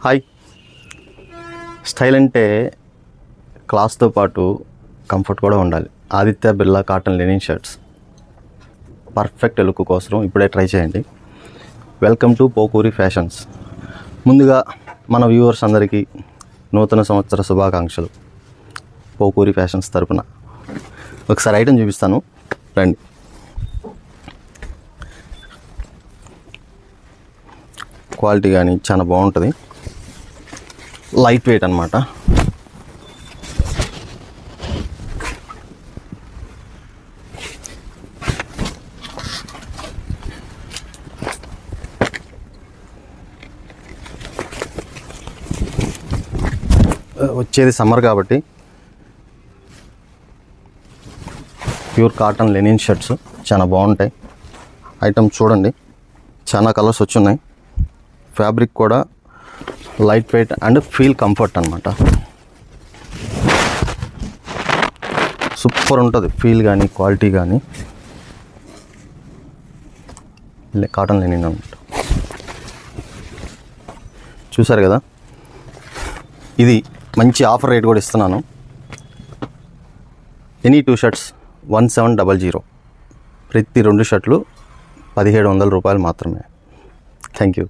Hi. Style అంటే క్లాస్తో పాటు comfort కూడా ఉండాలి. Aditya Birla cotton linen shirts perfect look కోసం ఇప్పుడే ట్రై చేయండి. Welcome to Pokuri fashions. ముందుగా మన వ్యూవర్స్ అందరికీ నూతన సంవత్సర శుభాకాంక్షలు. పోకూరి ఫ్యాషన్స్ తరపున ఒకసారి ఐటెం చూపిస్తాను, రండి. క్వాలిటీ కానీ చాలా బాగుంటుంది, లైట్ వెయిట్ అన్నమాట. వచ్చేది సమ్మర్ కాబట్టి ప్యూర్ కాటన్ లెనిన్ షర్ట్స్ చాలా బాగుంటాయి. ఐటమ్ చూడండి, చాలా కలర్స్ వచ్చున్నాయి. ఫ్యాబ్రిక్ కూడా light weight and feel comfort అనమాట. సూపర్ ఉంటుంది ఫీల్ కానీ క్వాలిటీ కానీ. కాటన్ లెనిన్ అనమాట. చూసారు కదా, ఇది మంచి ఆఫర్ రేట్ కూడా ఇస్తున్నాను. Any 2 shirts 1700. ప్రతి 2 షర్ట్లు 1700 రూపాయలు మాత్రమే. Thank you.